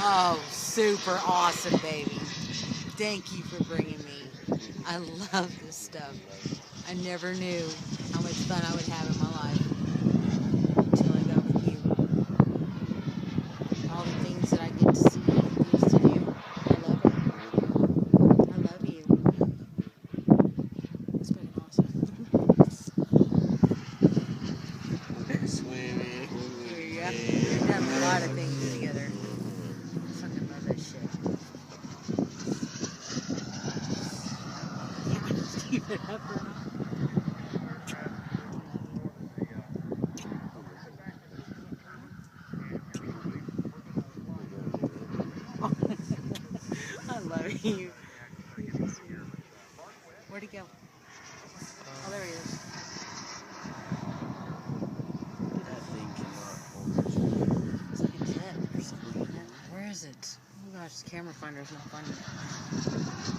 Oh, super awesome, baby. Thank you for bringing me. I love this stuff. I never knew how much fun I would have in my life until I got with you. All the things that I get to see and things to do. I love it. I love you. It's been awesome. Swimming. There you go. We've done a lot of things together. Fucking love that shit. Keep it up or not. I love you. Where'd he go? Oh, there he is. That thing cannot hold. It's like a jet or something. Where is it? Oh gosh, this camera finder's not finding it.